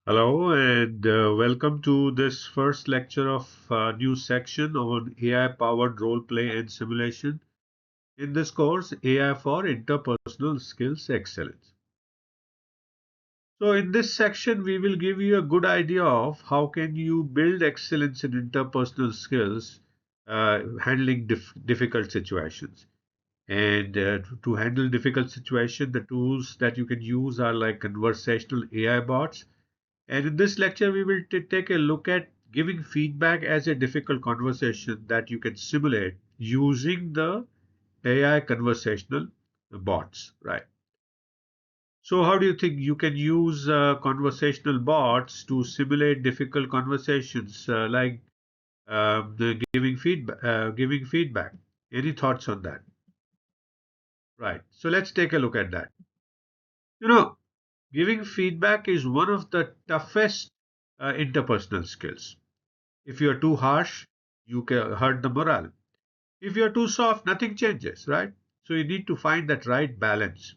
Hello and welcome to this first lecture of new section on AI-powered role play and simulation. In this course, AI for Interpersonal Skills Excellence. So in this section, we will give you a good idea of how can you build excellence in interpersonal skills, handling difficult situations. And to handle difficult situations, the tools that you can use are like conversational AI bots. And in this lecture, we will take a look at giving feedback as a difficult conversation that you can simulate using the AI conversational bots, right? So how do you think you can use conversational bots to simulate difficult conversations, like the giving feedback? Giving feedback. Any thoughts on that? Right. So let's take a look at that. You know, giving feedback is one of the toughest interpersonal skills. If you're too harsh, you can hurt the morale. If you're too soft, nothing changes, right? So you need to find that right balance.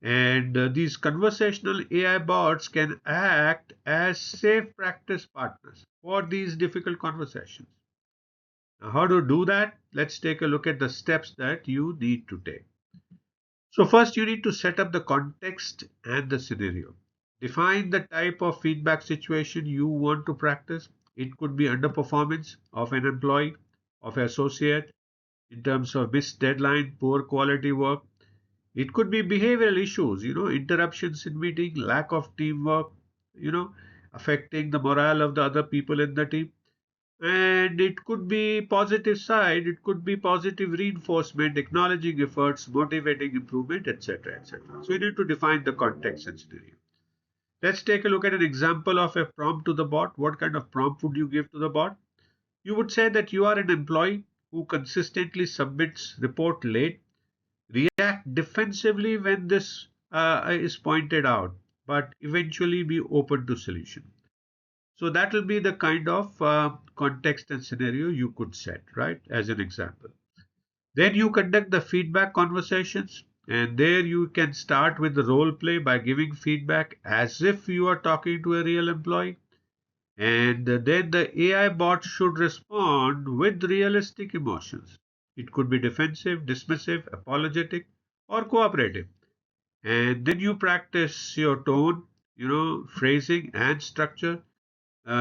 And these conversational AI bots can act as safe practice partners for these difficult conversations. Now, how to do that? Let's take a look at the steps that you need to take. So first you need to set up the context and the scenario. Define the type of feedback situation you want to practice. It could be underperformance of an employee, of an associate, in terms of missed deadline, poor quality work. It could be behavioral issues, interruptions in meeting, lack of teamwork, affecting the morale of the other people in the team. And it could be positive side, it could be positive reinforcement, acknowledging efforts, motivating improvement, etc. etc. So you need to define the context and scenario. Let's take a look at an example of a prompt to the bot. What kind of prompt would you give to the bot? You would say that you are an employee who consistently submits report late, react defensively when this is pointed out, but eventually be open to solution. So that will be the kind of context and scenario you could set, right, as an example. Then you conduct the feedback conversations, and there you can start with the role play by giving feedback as if you are talking to a real employee. And then the AI bot should respond with realistic emotions. It could be defensive, dismissive, apologetic, or cooperative. And then you practice your tone, phrasing and structure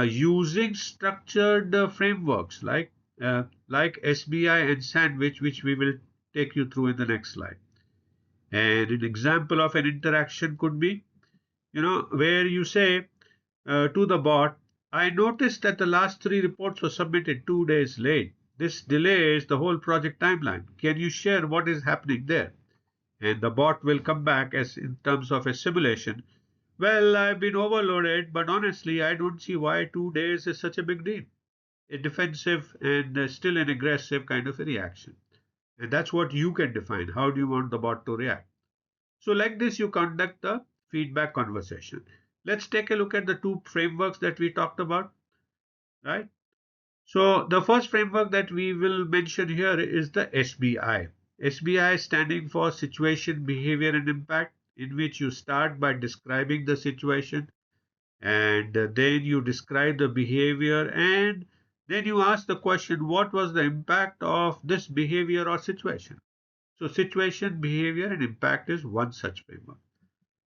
using structured frameworks like SBI and Sandwich, which we will take you through in the next slide. And an example of an interaction could be, where you say to the bot, I noticed that the last three reports were submitted 2 days late. This delays the whole project timeline. Can you share what is happening there? And the bot will come back as in terms of a simulation. Well, I've been overloaded, but honestly, I don't see why 2 days is such a big deal. A defensive and still an aggressive kind of a reaction. And that's what you can define. How do you want the bot to react? So, like this, you conduct the feedback conversation. Let's take a look at the two frameworks that we talked about, right? So, the first framework that we will mention here is the SBI. SBI standing for Situation, Behavior, and Impact, in which you start by describing the situation, and then you describe the behavior, and then you ask the question, what was the impact of this behavior or situation? So situation, behavior, and impact is one such framework.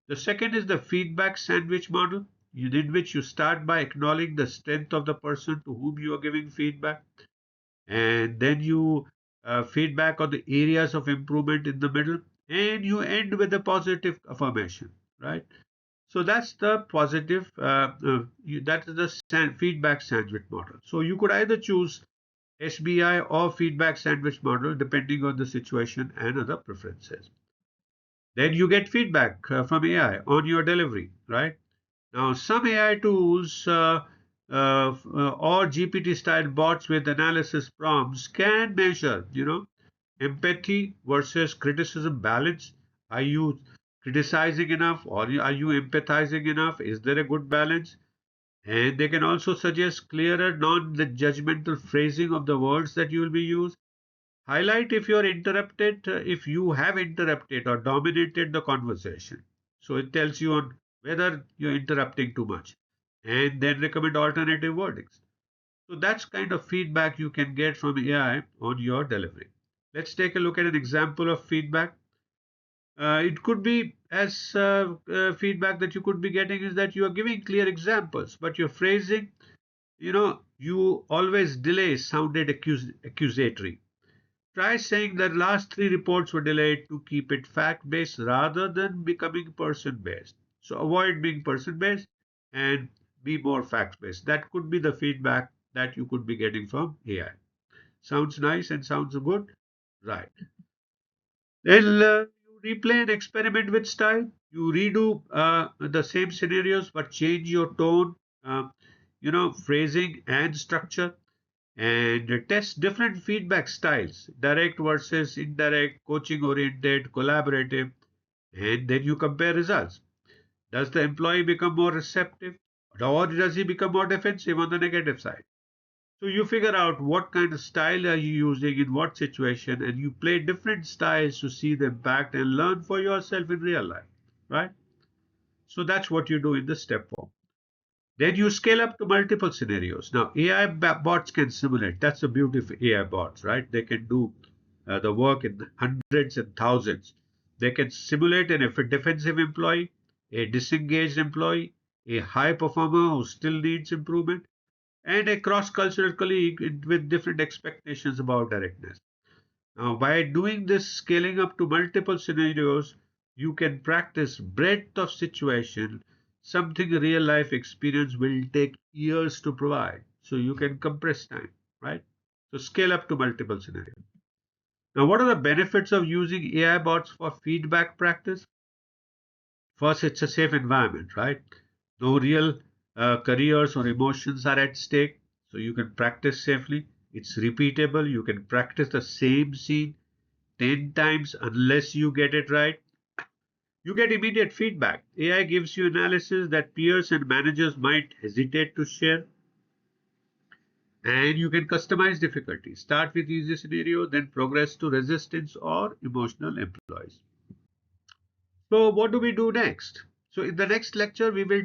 The second is the feedback sandwich model, in which you start by acknowledging the strength of the person to whom you are giving feedback, and then you feedback on the areas of improvement in the middle, and you end with a positive affirmation, right? So that's the positive, that is the feedback sandwich model. So you could either choose SBI or feedback sandwich model depending on the situation and other preferences. Then you get feedback from AI on your delivery, right? Now, some AI tools or GPT style bots with analysis prompts can measure, empathy versus criticism balance. Are you criticizing enough or are you empathizing enough? Is there a good balance? And they can also suggest clearer, non-judgmental phrasing of the words that you will be used. Highlight if you're interrupted, if you have interrupted or dominated the conversation. So it tells you on whether you're interrupting too much. and then recommend alternative wordings. So that's kind of feedback you can get from AI on your delivery. Let's take a look at an example of feedback. It could be as feedback that you could be getting is that you are giving clear examples, but your phrasing, you always delay sounded accusatory. Try saying that last three reports were delayed to keep it fact based rather than becoming person based. So avoid being person based and be more fact based. That could be the feedback that you could be getting from AI. Sounds nice and sounds good? Right. Then you replay and experiment with style. You redo the same scenarios but change your tone, uh, phrasing and structure, and test different feedback styles, direct versus indirect, coaching oriented, collaborative, and then you compare results. Does the employee become more receptive, or does he become more defensive on the negative side? So you figure out what kind of style are you using in what situation, and you play different styles to see the impact and learn for yourself in real life, right? So that's what you do in the step form. Then you scale up to multiple scenarios. Now, AI bots can simulate. That's the beauty of AI bots, right? They can do the work in hundreds and thousands. They can simulate a defensive employee, a disengaged employee, a high performer who still needs improvement, and a cross-cultural colleague with different expectations about directness. Now, by doing this scaling up to multiple scenarios, you can practice breadth of situation, something real life experience will take years to provide. So you can compress time, right? So scale up to multiple scenarios. Now, what are the benefits of using AI bots for feedback practice? First, it's a safe environment, right? No real careers or emotions are at stake, so you can practice safely. It's repeatable. You can practice the same scene 10 times unless you get it right. You get immediate feedback. AI gives you analysis that peers and managers might hesitate to share, and you can customize difficulty. Start with easy scenario, then progress to resistance or emotional employees. So what do we do next? So in the next lecture, we will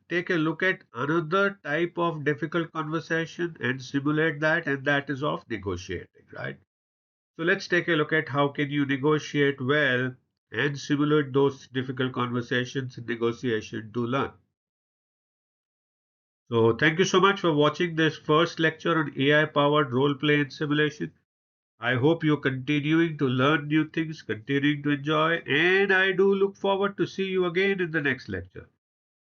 take a look at another type of difficult conversation and simulate that, and that is of negotiating, right? So let's take a look at how can you negotiate well and simulate those difficult conversations in negotiation to learn. So thank you so much for watching this first lecture on AI powered role play and simulation. I hope you're continuing to learn new things, continuing to enjoy, and I do look forward to see you again in the next lecture.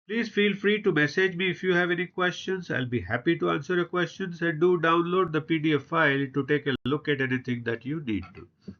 Please feel free to message me if you have any questions. I'll be happy to answer your questions, and do download the PDF file to take a look at anything that you need to.